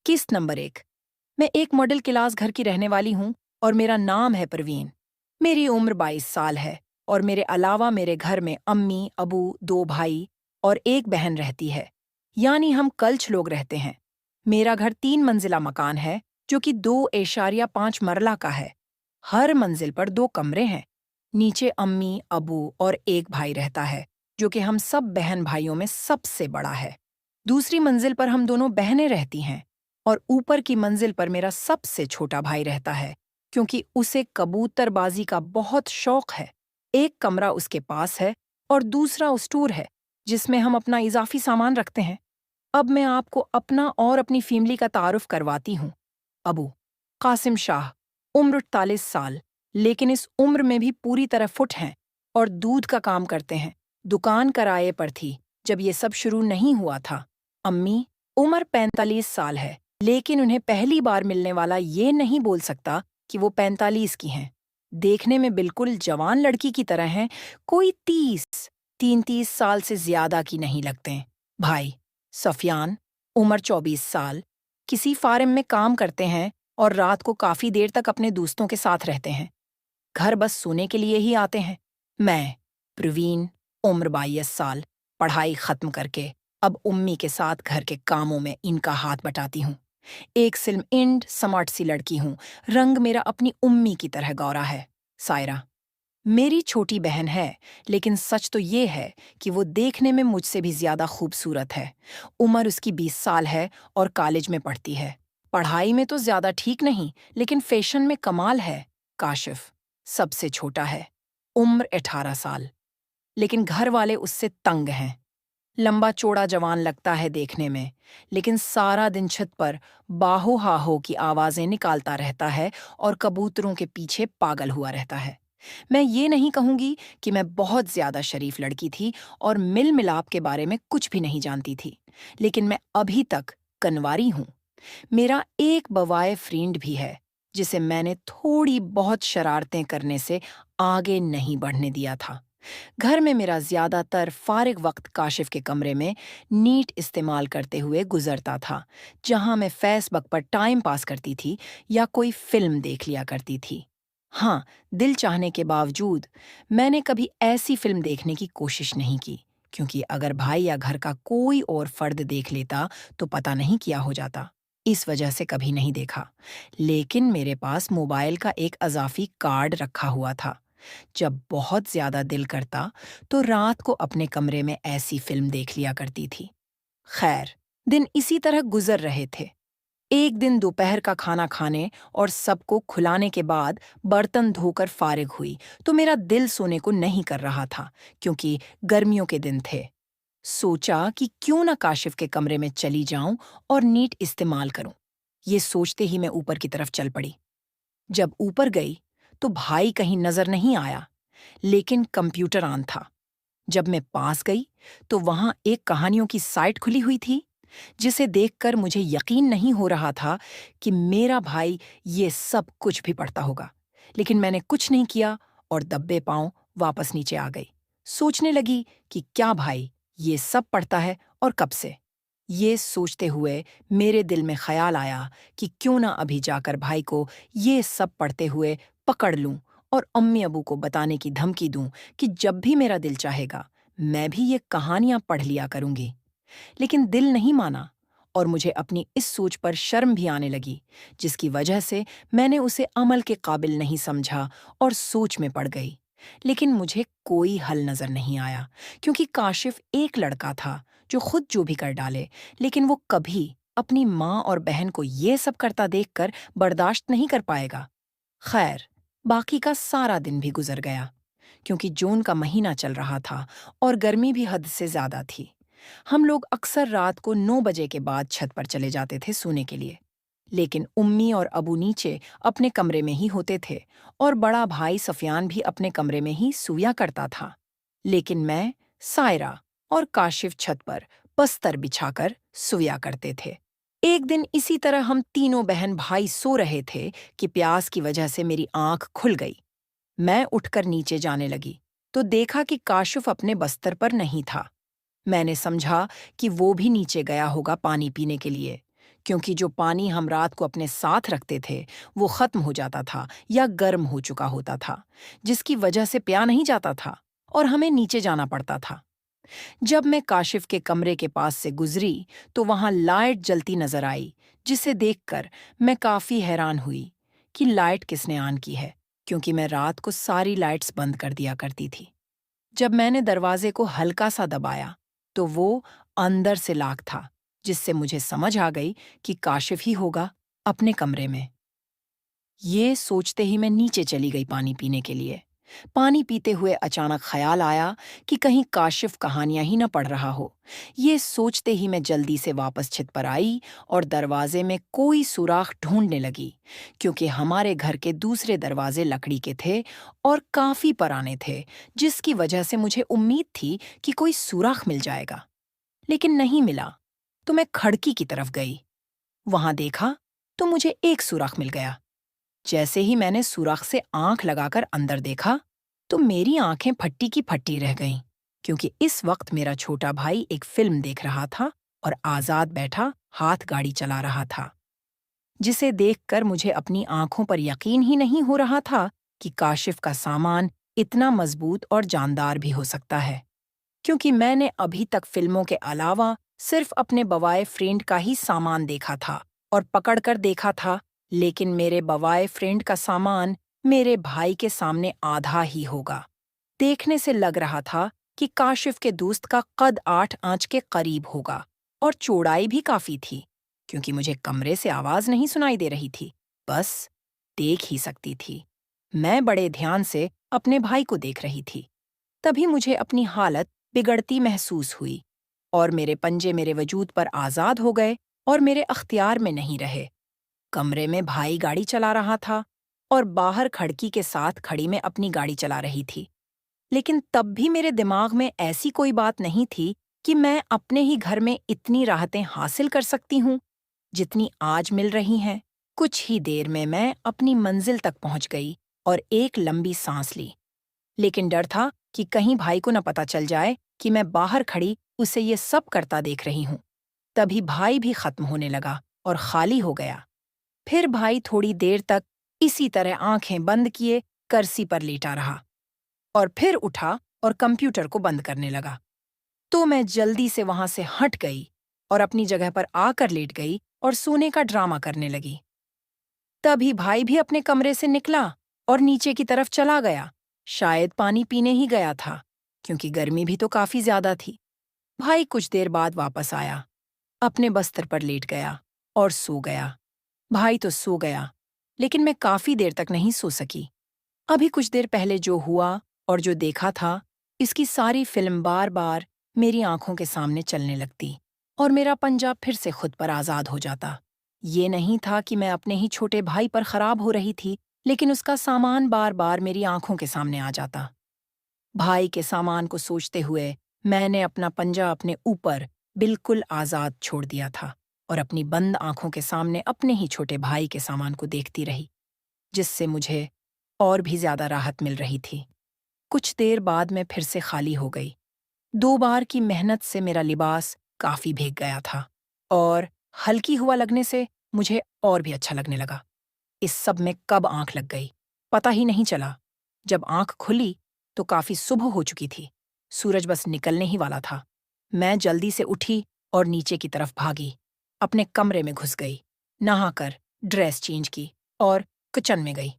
किस्त नंबर 1। मैं एक मॉडल क्लास घर की रहने वाली हूँ और मेरा नाम है परवीन। मेरी उम्र 22 साल है और मेरे अलावा मेरे घर में अम्मी, अबू, 2 भाई और 1 बहन रहती है। यानी हम कल्च लोग रहते हैं। मेरा घर 3 मंजिला मकान है जो कि 2.5 मरला का है। हर मंजिल पर 2 कमरे हैं। नीचे अम्मी, अबू और 1 भाई रहता है जो कि हम सब बहन भाइयों में सबसे बड़ा है। दूसरी मंजिल पर हम दोनों बहनें रहती हैं और ऊपर की मंजिल पर मेरा सबसे छोटा भाई रहता है क्योंकि उसे कबूतरबाजी का बहुत शौक है। एक कमरा उसके पास है और दूसरा स्टोर है जिसमें हम अपना इजाफी सामान रखते हैं। अब मैं आपको अपना और अपनी फैमिली का तारुफ करवाती हूँ। अबू कासिम शाह, उम्र 48 साल, लेकिन इस उम्र में भी पूरी तरह फिट हैं और दूध का काम करते हैं। दुकान किराए पर थी जब ये सब शुरू नहीं हुआ था। अम्मी उम्र 45 साल है, लेकिन उन्हें पहली बार मिलने वाला ये नहीं बोल सकता कि वो 45 की हैं। देखने में बिल्कुल जवान लड़की की तरह हैं, कोई 33 साल से ज्यादा की नहीं लगते। भाई सफियान उम्र 24 साल, किसी फार्म में काम करते हैं और रात को काफी देर तक अपने दोस्तों के साथ रहते हैं। घर बस सोने के लिए ही आते हैं। मैं प्रवीण उम्र 22 साल, पढ़ाई खत्म करके अब उम्मी के साथ घर के कामों में इनका हाथ बटाती हूँ। एक सिल्म इंड स्मार्ट सी लड़की हूँ। रंग मेरा अपनी उम्मी की तरह गौरा है। सायरा मेरी छोटी बहन है, लेकिन सच तो ये है कि वो देखने में मुझसे भी ज्यादा खूबसूरत है। उम्र उसकी 20 साल है और कॉलेज में पढ़ती है। पढ़ाई में तो ज्यादा ठीक नहीं, लेकिन फैशन में कमाल है। काशिफ सबसे छोटा है, उम्र 18 साल, लेकिन घर वाले उससे तंग हैं। लंबा चौड़ा जवान लगता है देखने में, लेकिन सारा दिन छत पर बाहो हाहो की आवाजें निकालता रहता है और कबूतरों के पीछे पागल हुआ रहता है। मैं ये नहीं कहूंगी कि मैं बहुत ज्यादा शरीफ लड़की थी और मिल मिलाप के बारे में कुछ भी नहीं जानती थी, लेकिन मैं अभी तक कनवारी हूं। मेरा एक बवाए फ्रेंड भी है जिसे मैंने थोड़ी बहुत शरारतें करने से आगे नहीं बढ़ने दिया था। घर में मेरा ज्यादातर फारिग वक्त काशिफ के कमरे में नीट इस्तेमाल करते हुए गुजरता था, जहां मैं फेसबुक पर टाइम पास करती थी या कोई फिल्म देख लिया करती थी। हाँ, दिल चाहने के बावजूद मैंने कभी ऐसी फिल्म देखने की कोशिश नहीं की, क्योंकि अगर भाई या घर का कोई और फर्द देख लेता तो पता नहीं क्या हो जाता। इस वजह से कभी नहीं देखा। लेकिन मेरे पास मोबाइल का एक अजाफी कार्ड रखा हुआ था। जब बहुत ज्यादा दिल करता तो रात को अपने कमरे में ऐसी फिल्म देख लिया करती थी। खैर, दिन इसी तरह गुजर रहे थे। एक दिन दोपहर का खाना खाने और सबको खुलाने के बाद बर्तन धोकर फारिग हुई तो मेरा दिल सोने को नहीं कर रहा था, क्योंकि गर्मियों के दिन थे। सोचा कि क्यों ना काशिफ के कमरे में चली जाऊं और नीट इस्तेमाल करूं। ये सोचते ही मैं ऊपर की तरफ चल पड़ी। जब ऊपर गई तो भाई कहीं नजर नहीं आया, लेकिन कंप्यूटर ऑन था। जब मैं पास गई तो वहां एक कहानियों की साइट खुली हुई थी, जिसे देखकर मुझे यकीन नहीं हो रहा था कि मेरा भाई ये सब कुछ भी पढ़ता होगा। लेकिन मैंने कुछ नहीं किया और दब्बे पांव वापस नीचे आ गई। सोचने लगी कि क्या भाई ये सब पढ़ता है और कब से। ये सोचते हुए मेरे दिल में ख्याल आया कि क्यों ना अभी जाकर भाई को ये सब पढ़ते हुए पकड़ लूं और अम्मी अबू को बताने की धमकी दूं कि जब भी मेरा दिल चाहेगा मैं भी ये कहानियां पढ़ लिया करूंगी। लेकिन दिल नहीं माना और मुझे अपनी इस सोच पर शर्म भी आने लगी, जिसकी वजह से मैंने उसे अमल के काबिल नहीं समझा और सोच में पड़ गई। लेकिन मुझे कोई हल नजर नहीं आया, क्योंकि काशिफ एक लड़का था जो खुद जो भी कर डाले, लेकिन वो कभी अपनी माँ और बहन को ये सब करता देखकर बर्दाश्त नहीं कर पाएगा। खैर, बाकी का सारा दिन भी गुजर गया, क्योंकि जून का महीना चल रहा था और गर्मी भी हद से ज्यादा थी। हम लोग अक्सर रात को 9 बजे के बाद छत पर चले जाते थे सोने के लिए, लेकिन उम्मी और अबू नीचे अपने कमरे में ही होते थे और बड़ा भाई सफियान भी अपने कमरे में ही सोया करता था। लेकिन मैं, सायरा और काशिफ छत पर बस्तर बिछाकर सोया करते थे। एक दिन इसी तरह हम तीनों बहन भाई सो रहे थे कि प्यास की वजह से मेरी आंख खुल गई। मैं उठकर नीचे जाने लगी तो देखा कि काशिफ अपने बस्तर पर नहीं था। मैंने समझा कि वो भी नीचे गया होगा पानी पीने के लिए, क्योंकि जो पानी हम रात को अपने साथ रखते थे वो खत्म हो जाता था या गर्म हो चुका होता था, जिसकी वजह से पिया नहीं जाता था और हमें नीचे जाना पड़ता था। जब मैं काशिफ के कमरे के पास से गुजरी तो वहां लाइट जलती नजर आई, जिसे देखकर मैं काफी हैरान हुई कि लाइट किसने ऑन की है, क्योंकि मैं रात को सारी लाइट्स बंद कर दिया करती थी। जब मैंने दरवाजे को हल्का सा दबाया तो वो अंदर से लॉक था, जिससे मुझे समझ आ गई कि काशिफ ही होगा अपने कमरे में। ये सोचते ही मैं नीचे चली गई पानी पीने के लिए। पानी पीते हुए अचानक ख्याल आया कि कहीं काशिफ कहानियां ही न पढ़ रहा हो। ये सोचते ही मैं जल्दी से वापस छत पर आई और दरवाजे में कोई सुराख ढूंढने लगी, क्योंकि हमारे घर के दूसरे दरवाजे लकड़ी के थे और काफी पुराने थे, जिसकी वजह से मुझे उम्मीद थी कि कोई सुराख मिल जाएगा। लेकिन नहीं मिला। तो मैं खिड़की की तरफ गई। वहां देखा तो मुझे एक सुराख मिल गया। जैसे ही मैंने सुराख से आंख लगाकर अंदर देखा तो मेरी आंखें फट्टी की फट्टी रह गईं, क्योंकि इस वक्त मेरा छोटा भाई एक फिल्म देख रहा था और आजाद बैठा हाथ गाड़ी चला रहा था, जिसे देखकर मुझे अपनी आंखों पर यकीन ही नहीं हो रहा था कि काशिफ का सामान इतना मजबूत और जानदार भी हो सकता है। क्योंकि मैंने अभी तक फिल्मों के अलावा सिर्फ अपने बवाए फ्रेंड का ही सामान देखा था और पकड़कर देखा था, लेकिन मेरे बवाए फ्रेंड का सामान मेरे भाई के सामने आधा ही होगा। देखने से लग रहा था कि काशिफ के दोस्त का कद 8 आंच के करीब होगा और चौड़ाई भी काफी थी, क्योंकि मुझे कमरे से आवाज नहीं सुनाई दे रही थी, बस देख ही सकती थी। मैं बड़े ध्यान से अपने भाई को देख रही थी। तभी मुझे अपनी हालत बिगड़ती महसूस हुई और मेरे पंजे मेरे वजूद पर आजाद हो गए और मेरे अख्तियार में नहीं रहे। कमरे में भाई गाड़ी चला रहा था और बाहर खिड़की के साथ खड़ी मैं अपनी गाड़ी चला रही थी। लेकिन तब भी मेरे दिमाग में ऐसी कोई बात नहीं थी कि मैं अपने ही घर में इतनी राहतें हासिल कर सकती हूँ जितनी आज मिल रही हैं। कुछ ही देर में मैं अपनी मंजिल तक पहुंच गई और एक लंबी सांस ली। लेकिन डर था कि कहीं भाई को न पता चल जाए कि मैं बाहर खड़ी उसे ये सब करता देख रही हूँ। तभी भाई भी खत्म होने लगा और खाली हो गया। फिर भाई थोड़ी देर तक इसी तरह आंखें बंद किए कुर्सी पर लेटा रहा और फिर उठा और कंप्यूटर को बंद करने लगा। तो मैं जल्दी से वहां से हट गई और अपनी जगह पर आकर लेट गई और सोने का ड्रामा करने लगी। तभी भाई भी अपने कमरे से निकला और नीचे की तरफ चला गया। शायद पानी पीने ही गया था, क्योंकि गर्मी भी तो काफी ज्यादा थी। भाई कुछ देर बाद वापस आया, अपने बस्तर पर लेट गया और सो गया। भाई तो सो गया, लेकिन मैं काफी देर तक नहीं सो सकी। अभी कुछ देर पहले जो हुआ और जो देखा था, इसकी सारी फिल्म बार बार मेरी आंखों के सामने चलने लगती और मेरा पंजा फिर से खुद पर आजाद हो जाता। ये नहीं था कि मैं अपने ही छोटे भाई पर खराब हो रही थी, लेकिन उसका सामान बार बार मेरी आंखों के सामने आ जाता। भाई के सामान को सोचते हुए मैंने अपना पंजा अपने ऊपर बिल्कुल आजाद छोड़ दिया था और अपनी बंद आंखों के सामने अपने ही छोटे भाई के सामान को देखती रही, जिससे मुझे और भी ज्यादा राहत मिल रही थी। कुछ देर बाद मैं फिर से खाली हो गई। 2 बार की मेहनत से मेरा लिबास काफी भीग गया था और हल्की हुआ लगने से मुझे और भी अच्छा लगने लगा। इस सब में कब आंख लग गई पता ही नहीं चला। जब आंख खुली तो काफी सुबह हो चुकी थी। सूरज बस निकलने ही वाला था। मैं जल्दी से उठी और नीचे की तरफ भागी। अपने कमरे में घुस गई, नहाकर ड्रेस चेंज की और किचन में गई।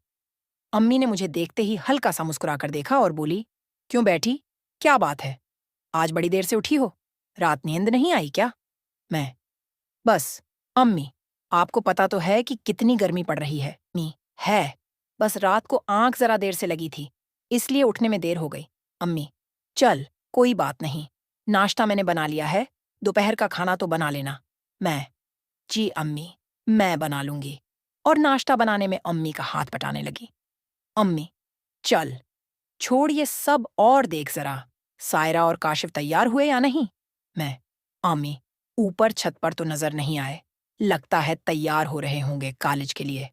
अम्मी ने मुझे देखते ही हल्का सा मुस्कुराकर देखा और बोली, क्यों बैठी? क्या बात है? आज बड़ी देर से उठी हो? रात नींद नहीं आई क्या? मैं, बस अम्मी, आपको पता तो है कि कितनी गर्मी पड़ रही है। मी, है, बस रात को आंख जरा देर से लगी थी, इसलिए उठने में देर हो गई। अम्मी, चल कोई बात नहीं, नाश्ता मैंने बना लिया है, दोपहर का खाना तो बना लेना। मैं, जी अम्मी, मैं बना लूंगी। और नाश्ता बनाने में अम्मी का हाथ बटाने लगी। अम्मी, चल छोड़ ये सब और देख जरा, सायरा और काशिफ तैयार हुए या नहीं? मैं, अम्मी, ऊपर छत पर तो नजर नहीं आए, लगता है तैयार हो रहे होंगे कॉलेज के लिए।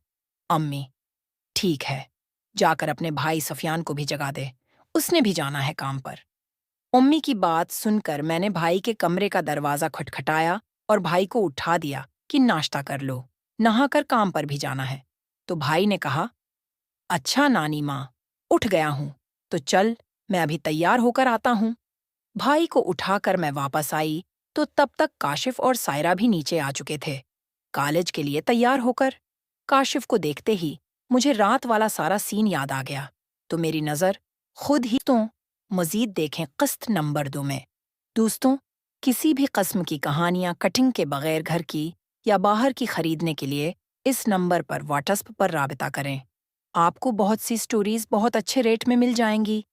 अम्मी, ठीक है, जाकर अपने भाई सफियान को भी जगा दे, उसने भी जाना है काम पर। अम्मी की बात सुनकर मैंने भाई के कमरे का दरवाजा खटखटाया और भाई को उठा दिया कि नाश्ता कर लो, नहाकर काम पर भी जाना है। तो भाई ने कहा, अच्छा नानी माँ, उठ गया हूँ, तो चल मैं अभी तैयार होकर आता हूँ। भाई को उठाकर मैं वापस आई तो तब तक काशिफ और सायरा भी नीचे आ चुके थे, कॉलेज के लिए तैयार होकर। काशिफ को देखते ही मुझे रात वाला सारा सीन याद आ गया, तो मेरी नज़र खुद ही तो मज़ीद देखें क़िस्त नंबर 2 में। दोस्तों, किसी भी किस्म की कहानियाँ कटिंग के बगैर घर की या बाहर की खरीदने के लिए इस नंबर पर व्हाट्सएप पर राबिता करें। आपको बहुत सी स्टोरीज बहुत अच्छे रेट में मिल जाएंगी।